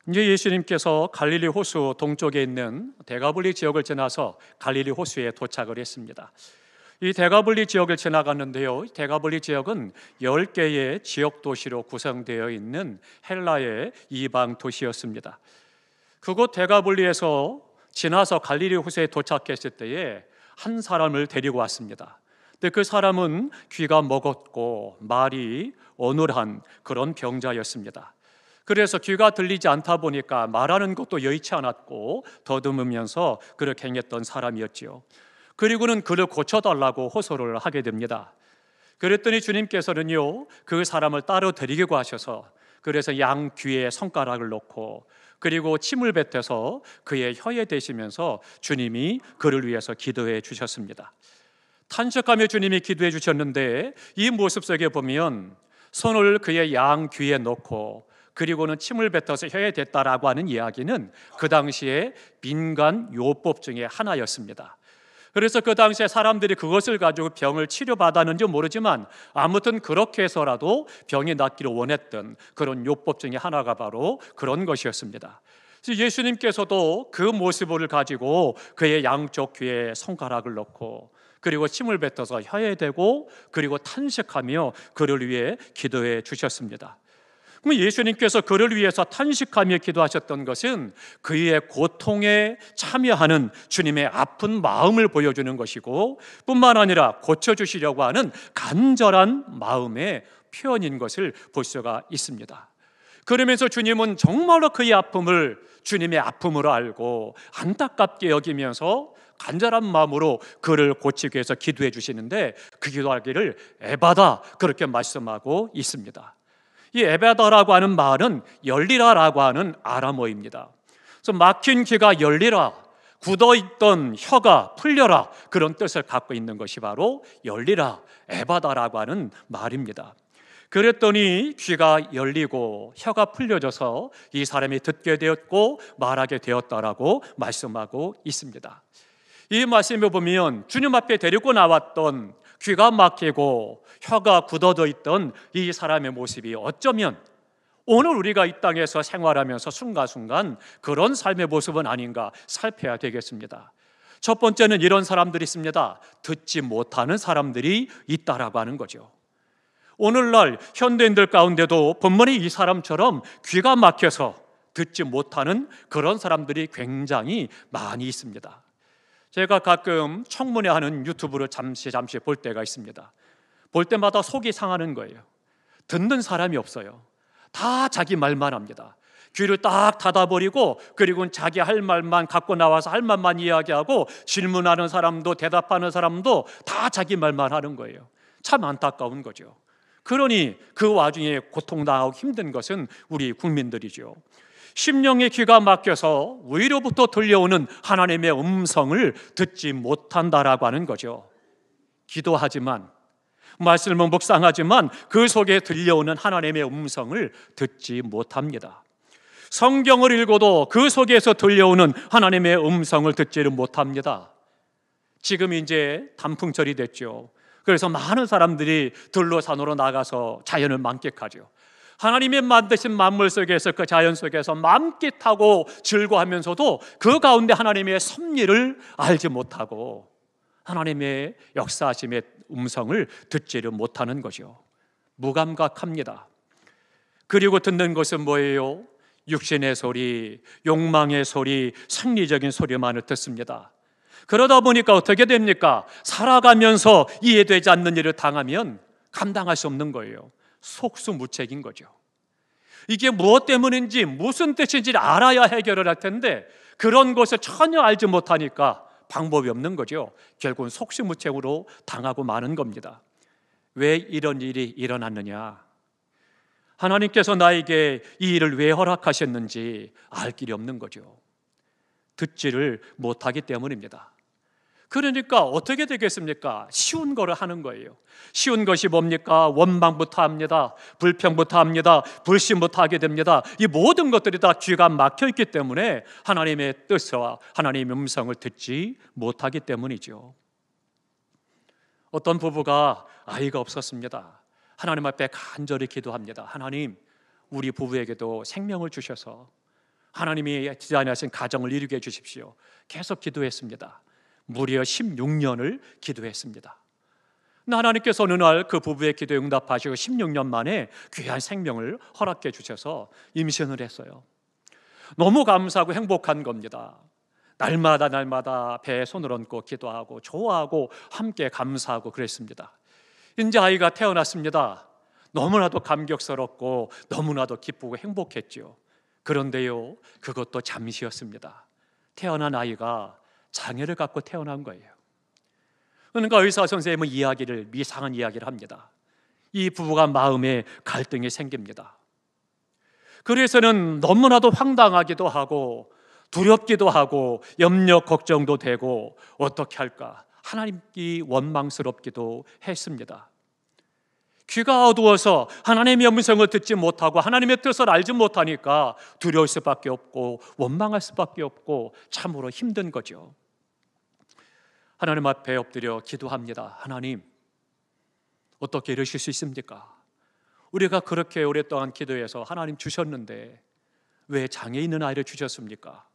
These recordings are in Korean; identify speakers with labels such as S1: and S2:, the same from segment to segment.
S1: 이제 예수님께서 갈릴리 호수 동쪽에 있는 데가볼리 지역을 지나서 갈릴리 호수에 도착을 했습니다. 이 데가볼리 지역을 지나갔는데요, 데가볼리 지역은 10개의 지역 도시로 구성되어 있는 헬라의 이방 도시였습니다. 그곳 데가볼리에서 지나서 갈릴리 호수에 도착했을 때에 한 사람을 데리고 왔습니다. 근데 그 사람은 귀가 먹었고 말이 어눌한 그런 병자였습니다. 그래서 귀가 들리지 않다 보니까 말하는 것도 여의치 않았고 더듬으면서 그렇게 행했던 사람이었지요. 그리고는 그를 고쳐달라고 호소를 하게 됩니다. 그랬더니 주님께서는요, 그 사람을 따로 데리고 하셔서 그래서 양 귀에 손가락을 놓고 그리고 침을 뱉어서 그의 혀에 대시면서 주님이 그를 위해서 기도해 주셨습니다. 탄식하며 주님이 기도해 주셨는데 이 모습 속에 보면 손을 그의 양 귀에 놓고 그리고는 침을 뱉어서 혀에 댔다라고 하는 이야기는 그 당시에 민간 요법 중에 하나였습니다. 그래서 그 당시에 사람들이 그것을 가지고 병을 치료받았는지 모르지만 아무튼 그렇게 해서라도 병이 낫기를 원했던 그런 요법 중에 하나가 바로 그런 것이었습니다. 예수님께서도 그 모습을 가지고 그의 양쪽 귀에 손가락을 넣고 그리고 침을 뱉어서 혀에 대고 그리고 탄식하며 그를 위해 기도해 주셨습니다. 예수님께서 그를 위해서 탄식하며 기도하셨던 것은 그의 고통에 참여하는 주님의 아픈 마음을 보여주는 것이고 뿐만 아니라 고쳐주시려고 하는 간절한 마음의 표현인 것을 볼 수가 있습니다. 그러면서 주님은 정말로 그의 아픔을 주님의 아픔으로 알고 안타깝게 여기면서 간절한 마음으로 그를 고치기 위해서 기도해 주시는데 그 기도하기를 에바다 그렇게 말씀하고 있습니다. 이 에베다라고 하는 말은 열리라라고 하는 아람어입니다. 그래서 막힌 귀가 열리라, 굳어있던 혀가 풀려라 그런 뜻을 갖고 있는 것이 바로 열리라, 에바다라고 하는 말입니다. 그랬더니 귀가 열리고 혀가 풀려져서 이 사람이 듣게 되었고 말하게 되었다라고 말씀하고 있습니다. 이 말씀에 보면 주님 앞에 데리고 나왔던 귀가 막히고 혀가 굳어져 있던 이 사람의 모습이 어쩌면 오늘 우리가 이 땅에서 생활하면서 순간순간 그런 삶의 모습은 아닌가 살펴야 되겠습니다. 첫 번째는 이런 사람들이 있습니다. 듣지 못하는 사람들이 있다라고 하는 거죠. 오늘날 현대인들 가운데도 분명히 이 사람처럼 귀가 막혀서 듣지 못하는 그런 사람들이 굉장히 많이 있습니다. 제가 가끔 청문회 하는 유튜브를 잠시 볼 때가 있습니다. 볼 때마다 속이 상하는 거예요. 듣는 사람이 없어요. 다 자기 말만 합니다. 귀를 딱 닫아버리고 그리고 자기 할 말만 갖고 나와서 할 말만 이야기하고 질문하는 사람도 대답하는 사람도 다 자기 말만 하는 거예요. 참 안타까운 거죠. 그러니 그 와중에 고통당하고 힘든 것은 우리 국민들이죠. 심령의 귀가 막혀서 위로부터 들려오는 하나님의 음성을 듣지 못한다라고 하는 거죠. 기도하지만 말씀을 묵상하지만 그 속에 들려오는 하나님의 음성을 듣지 못합니다. 성경을 읽어도 그 속에서 들려오는 하나님의 음성을 듣지를 못합니다. 지금 이제 단풍철이 됐죠. 그래서 많은 사람들이 들로 산으로 나가서 자연을 만끽하죠. 하나님의 만드신 만물 속에서 그 자연 속에서 만끽하고 즐거워하면서도 그 가운데 하나님의 섭리를 알지 못하고 하나님의 역사하심의 음성을 듣지를 못하는 거죠. 무감각합니다. 그리고 듣는 것은 뭐예요? 육신의 소리, 욕망의 소리, 생리적인 소리만을 듣습니다. 그러다 보니까 어떻게 됩니까? 살아가면서 이해되지 않는 일을 당하면 감당할 수 없는 거예요. 속수무책인 거죠. 이게 무엇 때문인지 무슨 뜻인지 알아야 해결을 할 텐데 그런 것을 전혀 알지 못하니까 방법이 없는 거죠. 결국은 속수무책으로 당하고 마는 겁니다. 왜 이런 일이 일어났느냐? 하나님께서 나에게 이 일을 왜 허락하셨는지 알 길이 없는 거죠. 듣지를 못하기 때문입니다. 그러니까 어떻게 되겠습니까? 쉬운 거를 하는 거예요. 쉬운 것이 뭡니까? 원망부터 합니다. 불평부터 합니다. 불신부터 하게 됩니다. 이 모든 것들이 다 귀가 막혀 있기 때문에 하나님의 뜻과 하나님의 음성을 듣지 못하기 때문이죠. 어떤 부부가 아이가 없었습니다. 하나님 앞에 간절히 기도합니다. 하나님, 우리 부부에게도 생명을 주셔서 하나님이 디자인하신 가정을 이루게 해주십시오. 계속 기도했습니다. 무려 16년을 기도했습니다. 하나님께서 어느 날 그 부부의 기도에 응답하시고 16년 만에 귀한 생명을 허락해 주셔서 임신을 했어요. 너무 감사하고 행복한 겁니다. 날마다 배에 손을 얹고 기도하고 좋아하고 함께 감사하고 그랬습니다. 이제 아이가 태어났습니다. 너무나도 감격스럽고 너무나도 기쁘고 행복했죠. 그런데요, 그것도 잠시였습니다. 태어난 아이가 장애를 갖고 태어난 거예요. 그러니까 의사 선생님은 이상한 이야기를 합니다. 이 부부가 마음에 갈등이 생깁니다. 그래서는 너무나도 황당하기도 하고 두렵기도 하고 염려 걱정도 되고 어떻게 할까 하나님이 원망스럽기도 했습니다. 귀가 어두워서 하나님의 음성을 듣지 못하고 하나님의 뜻을 알지 못하니까 두려울 수밖에 없고 원망할 수밖에 없고 참으로 힘든 거죠. 하나님 앞에 엎드려 기도합니다. 하나님, 어떻게 이러실 수 있습니까? 우리가 그렇게 오랫동안 기도해서 하나님 주셨는데 왜 장애 있는 아이를 주셨습니까?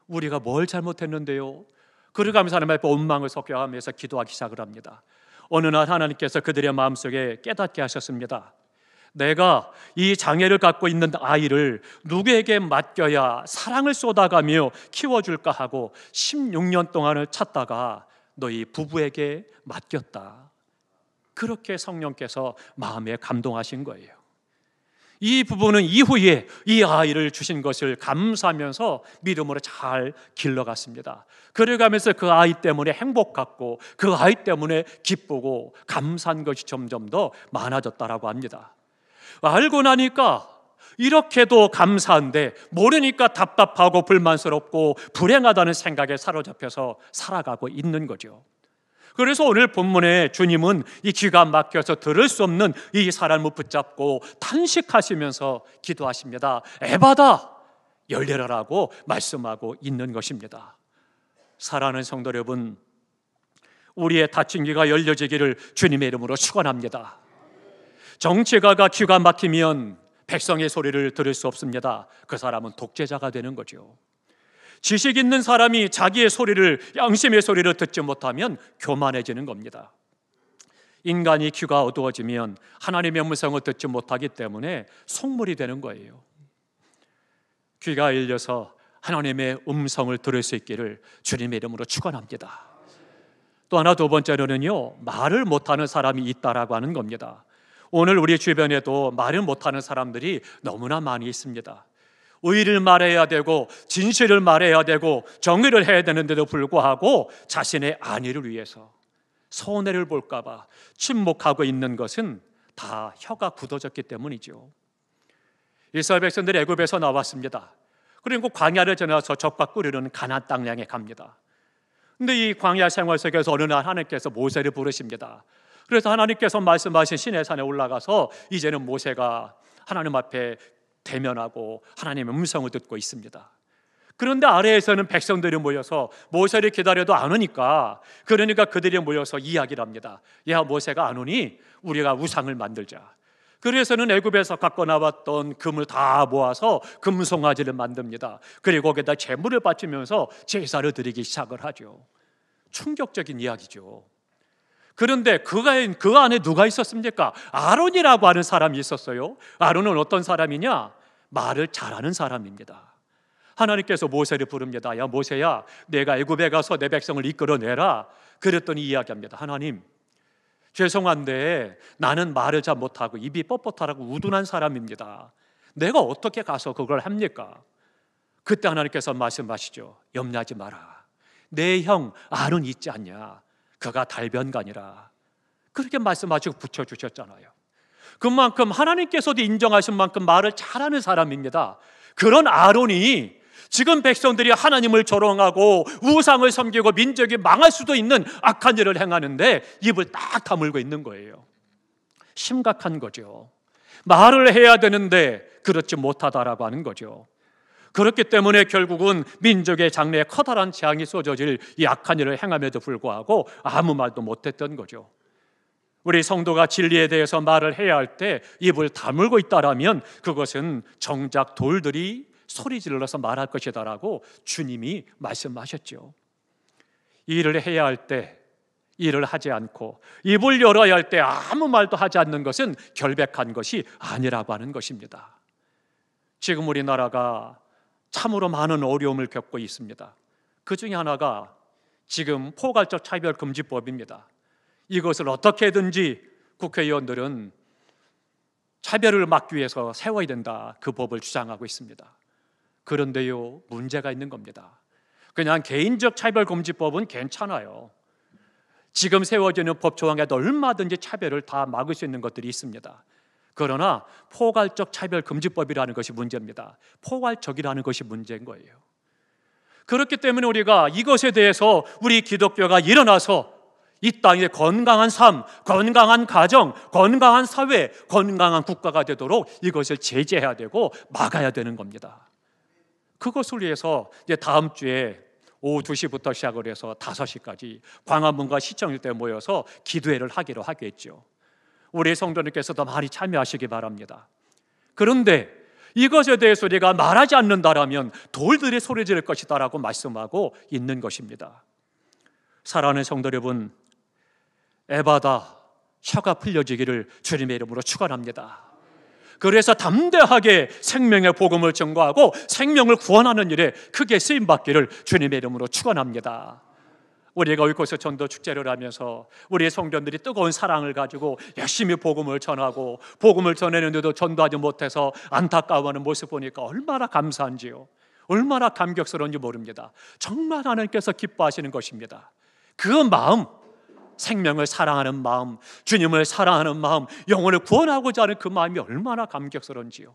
S1: 우리가 뭘 잘못했는데요? 그러가면서 하나님 앞에 원망을 섞여가면서 기도하기 시작을 합니다. 어느 날 하나님께서 그들의 마음속에 깨닫게 하셨습니다. 내가 이 장애를 갖고 있는 아이를 누구에게 맡겨야 사랑을 쏟아가며 키워줄까 하고 16년 동안을 찾다가 너희 부부에게 맡겼다. 그렇게 성령께서 마음에 감동하신 거예요. 이 부부는 이후에 이 아이를 주신 것을 감사하면서 믿음으로 잘 길러갔습니다. 그래가면서 그 아이 때문에 행복했고 그 아이 때문에 기쁘고 감사한 것이 점점 더 많아졌다라고 합니다. 알고 나니까 이렇게도 감사한데 모르니까 답답하고 불만스럽고 불행하다는 생각에 사로잡혀서 살아가고 있는 거죠. 그래서 오늘 본문에 주님은 이 귀가 막혀서 들을 수 없는 이 사람을 붙잡고 탄식하시면서 기도하십니다. 에바다, 열려라라고 말씀하고 있는 것입니다. 사랑하는 성도 여러분, 우리의 닫힌 귀가 열려지기를 주님의 이름으로 축원합니다. 정치가가 귀가 막히면 백성의 소리를 들을 수 없습니다. 그 사람은 독재자가 되는 거죠. 지식 있는 사람이 자기의 소리를, 양심의 소리를 듣지 못하면 교만해지는 겁니다. 인간이 귀가 어두워지면 하나님의 음성을 듣지 못하기 때문에 속물이 되는 거예요. 귀가 열려서 하나님의 음성을 들을 수 있기를 주님의 이름으로 축원합니다. 또 하나, 두 번째로는요, 말을 못하는 사람이 있다라고 하는 겁니다. 오늘 우리 주변에도 말을 못하는 사람들이 너무나 많이 있습니다. 의를 말해야 되고 진실을 말해야 되고 정의를 해야 되는데도 불구하고 자신의 안위를 위해서 손해를 볼까 봐 침묵하고 있는 것은 다 혀가 굳어졌기 때문이죠. 이스라엘 백성들이 애굽에서 나왔습니다. 그리고 광야를 지나서 적과 꿀이는 가나안 땅 향해 갑니다. 근데 이 광야 생활 속에서 어느 날 하나님께서 모세를 부르십니다. 그래서 하나님께서 말씀하신 시내산에 올라가서 이제는 모세가 하나님 앞에 대면하고 하나님의 음성을 듣고 있습니다. 그런데 아래에서는 백성들이 모여서 모세를 기다려도 안 오니까, 그러니까 그들이 모여서 이야기를 합니다. 야, 모세가 안 오니 우리가 우상을 만들자. 그래서는 애굽에서 갖고 나왔던 금을 다 모아서 금송아지를 만듭니다. 그리고 거기다 제물을 바치면서 제사를 드리기 시작을 하죠. 충격적인 이야기죠. 그런데 그 안에 누가 있었습니까? 아론이라고 하는 사람이 있었어요. 아론은 어떤 사람이냐? 말을 잘하는 사람입니다. 하나님께서 모세를 부릅니다. 야, 모세야, 내가 애굽에 가서 내 백성을 이끌어내라. 그랬더니 이야기합니다. 하나님, 죄송한데 나는 말을 잘 못하고 입이 뻣뻣하고 우둔한 사람입니다. 내가 어떻게 가서 그걸 합니까? 그때 하나님께서 말씀하시죠. 염려하지 마라. 내 형 아론 있지 않냐? 그가 달변가니라. 그렇게 말씀하시고 붙여주셨잖아요. 그만큼 하나님께서도 인정하신 만큼 말을 잘하는 사람입니다. 그런 아론이 지금 백성들이 하나님을 조롱하고 우상을 섬기고 민족이 망할 수도 있는 악한 일을 행하는데 입을 딱 다물고 있는 거예요. 심각한 거죠. 말을 해야 되는데 그렇지 못하다라고 하는 거죠. 그렇기 때문에 결국은 민족의 장래에 커다란 재앙이 쏟아질 이 악한 일을 행함에도 불구하고 아무 말도 못했던 거죠. 우리 성도가 진리에 대해서 말을 해야 할 때 입을 다물고 있다라면 그것은 정작 돌들이 소리 질러서 말할 것이다라고 주님이 말씀하셨죠. 일을 해야 할 때 일을 하지 않고 입을 열어야 할 때 아무 말도 하지 않는 것은 결백한 것이 아니라고 하는 것입니다. 지금 우리나라가 참으로 많은 어려움을 겪고 있습니다. 그 중에 하나가 지금 포괄적 차별금지법입니다. 이것을 어떻게든지 국회의원들은 차별을 막기 위해서 세워야 된다, 그 법을 주장하고 있습니다. 그런데요, 문제가 있는 겁니다. 그냥 개인적 차별금지법은 괜찮아요. 지금 세워지는 법 조항에도 얼마든지 차별을 다 막을 수 있는 것들이 있습니다. 그러나 포괄적 차별금지법이라는 것이 문제입니다. 포괄적이라는 것이 문제인 거예요. 그렇기 때문에 우리가 이것에 대해서 우리 기독교가 일어나서 이 땅에 건강한 삶, 건강한 가정, 건강한 사회, 건강한 국가가 되도록 이것을 제재해야 되고 막아야 되는 겁니다. 그것을 위해서 이제 다음 주에 오후 2시부터 시작을 해서 5시까지 광화문과 시청일대에 모여서 기도회를 하기로 하겠죠. 우리 성도님께서도 많이 참여하시기 바랍니다. 그런데 이것에 대해서 우리가 말하지 않는다라면 돌들이 소리 지를 것이다라고 말씀하고 있는 것입니다. 사랑하는 성도 여러분, 에바다, 혀가 풀려지기를 주님의 이름으로 축원합니다. 그래서 담대하게 생명의 복음을 전거하고 생명을 구원하는 일에 크게 쓰임받기를 주님의 이름으로 축원합니다. 우리가 이곳에서 전도 축제를 하면서 우리 성도들이 뜨거운 사랑을 가지고 열심히 복음을 전하고 복음을 전하는데도 전도하지 못해서 안타까워하는 모습 보니까 얼마나 감사한지요, 얼마나 감격스러운지 모릅니다. 정말 하나님께서 기뻐하시는 것입니다. 그 마음, 생명을 사랑하는 마음, 주님을 사랑하는 마음, 영혼을 구원하고자 하는 그 마음이 얼마나 감격스러운지요.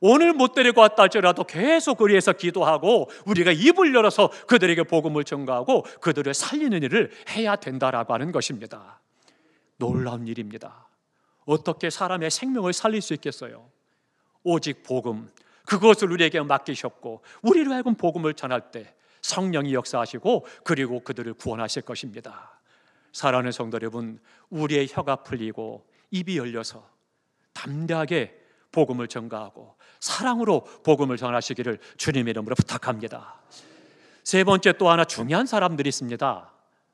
S1: 오늘 못 데리고 왔다 할지라도 계속 우리에서 기도하고 우리가 입을 열어서 그들에게 복음을 전가하고 그들을 살리는 일을 해야 된다라고 하는 것입니다. 놀라운 일입니다. 어떻게 사람의 생명을 살릴 수 있겠어요? 오직 복음, 그것을 우리에게 맡기셨고 우리로 하여금 복음을 전할 때 성령이 역사하시고 그리고 그들을 구원하실 것입니다. 사랑하는 성도 여러분, 우리의 혀가 풀리고 입이 열려서 담대하게 복음을 전가하고 사랑으로 복음을 전하시기를 주님의 이름으로 부탁합니다. 세 번째, 또 하나 중요한 사람들이 있습니다.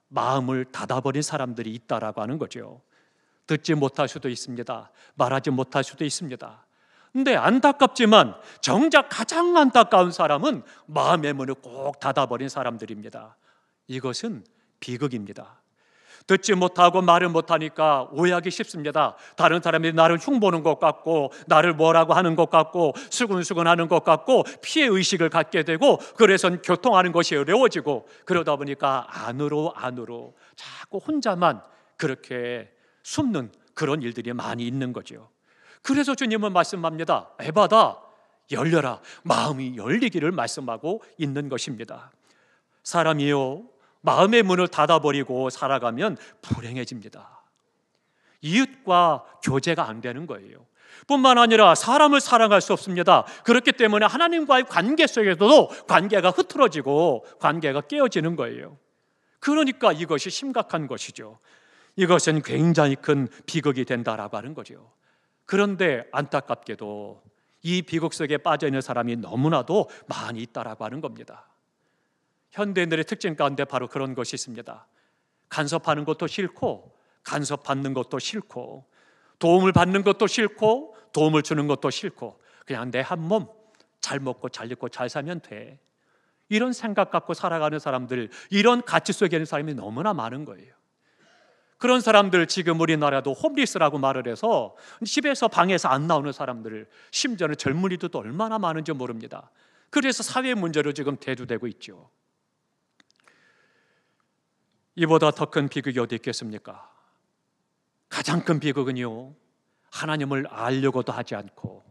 S1: 마음을 닫아버린 사람들이 있다라고 하는 거죠. 듣지 못할 수도 있습니다. 말하지 못할 수도 있습니다. 근데 안타깝지만 정작 가장 안타까운 사람은 마음의 문을 꼭 닫아버린 사람들입니다. 이것은 비극입니다. 듣지 못하고 말을 못하니까 오해하기 쉽습니다. 다른 사람이 나를 흉보는 것 같고 나를 뭐라고 하는 것 같고 수근수근하는 것 같고 피해의식을 갖게 되고 그래서 교통하는 것이 어려워지고 그러다 보니까 안으로 자꾸 혼자만 그렇게 숨는 그런 일들이 많이 있는 거죠. 그래서 주님은 말씀합니다. 에바다, 열려라, 마음이 열리기를 말씀하고 있는 것입니다. 사람이요, 마음의 문을 닫아버리고 살아가면 불행해집니다. 이웃과 교제가 안 되는 거예요. 뿐만 아니라 사람을 사랑할 수 없습니다. 그렇기 때문에 하나님과의 관계 속에서도 관계가 흐트러지고 관계가 깨어지는 거예요. 그러니까 이것이 심각한 것이죠. 이것은 굉장히 큰 비극이 된다라고 하는 거죠. 그런데 안타깝게도 이 비극 속에 빠져 있는 사람이 너무나도 많이 있다라고 하는 겁니다. 현대인들의 특징 가운데 바로 그런 것이 있습니다. 간섭하는 것도 싫고 간섭받는 것도 싫고 도움을 받는 것도 싫고 도움을 주는 것도 싫고 그냥 내 한 몸 잘 먹고 잘 입고 잘 살면 돼, 이런 생각 갖고 살아가는 사람들, 이런 가치 속에 있는 사람이 너무나 많은 거예요. 그런 사람들, 지금 우리나라도 홈리스라고 말을 해서 집에서 방에서 안 나오는 사람들, 심지어는 젊은이들도 얼마나 많은지 모릅니다. 그래서 사회 문제로 지금 대두되고 있죠. 이보다 더 큰 비극이 어디 있겠습니까? 가장 큰 비극은요, 하나님을 알려고도 하지 않고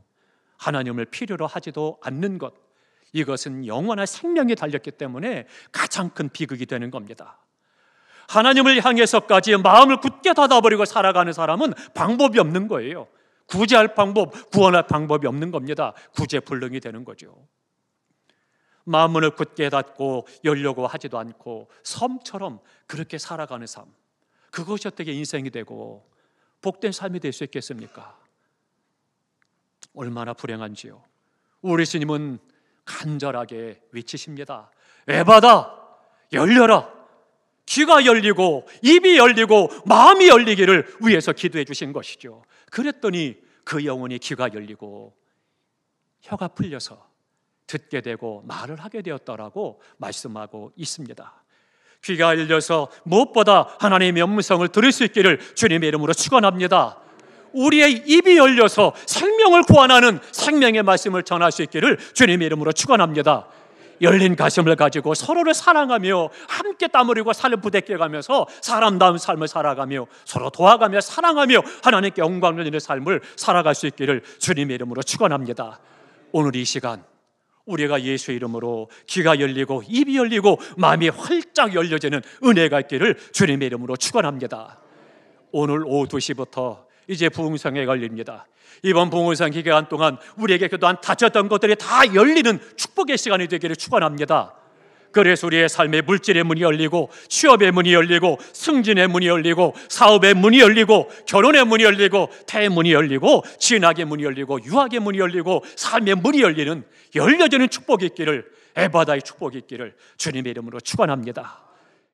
S1: 하나님을 필요로 하지도 않는 것, 이것은 영원한 생명이 달렸기 때문에 가장 큰 비극이 되는 겁니다. 하나님을 향해서까지 마음을 굳게 닫아버리고 살아가는 사람은 방법이 없는 거예요. 구제할 방법, 구원할 방법이 없는 겁니다. 구제불능이 되는 거죠. 마음문을 굳게 닫고 열려고 하지도 않고 섬처럼 그렇게 살아가는 삶, 그것이 어떻게 인생이 되고 복된 삶이 될 수 있겠습니까? 얼마나 불행한지요. 우리 주님은 간절하게 외치십니다. 에바다, 열려라. 귀가 열리고 입이 열리고 마음이 열리기를 위해서 기도해 주신 것이죠. 그랬더니 그 영혼이 귀가 열리고 혀가 풀려서 듣게 되고 말을 하게 되었다라고 말씀하고 있습니다. 귀가 열려서 무엇보다 하나님의 음성을 들을 수 있기를 주님의 이름으로 축원합니다. 우리의 입이 열려서 생명을 구원하는 생명의 말씀을 전할 수 있기를 주님의 이름으로 축원합니다. 열린 가슴을 가지고 서로를 사랑하며 함께 땀 흘리고 살을 부대껴가면서 사람다운 삶을 살아가며 서로 도와가며 사랑하며 하나님께 영광을 드리는 삶을 살아갈 수 있기를 주님의 이름으로 축원합니다. 오늘 이 시간 우리가 예수의 이름으로 귀가 열리고 입이 열리고 마음이 활짝 열려지는 은혜가 있기를 주님의 이름으로 축원합니다. 오늘 오후 2시부터 이제 부흥성에 걸립니다. 이번 부흥성 기간 동안 우리에게 그동안 닫혔던 것들이 다 열리는 축복의 시간이 되기를 축원합니다. 그래서 우리의 삶의 물질의 문이 열리고 취업의 문이 열리고 승진의 문이 열리고 사업의 문이 열리고 결혼의 문이 열리고 태의 문이 열리고 진학의 문이 열리고 유학의 문이 열리고 삶의 문이 열리는 열려지는 축복이 있기를, 에바다의 축복이 있기를 주님의 이름으로 축원합니다.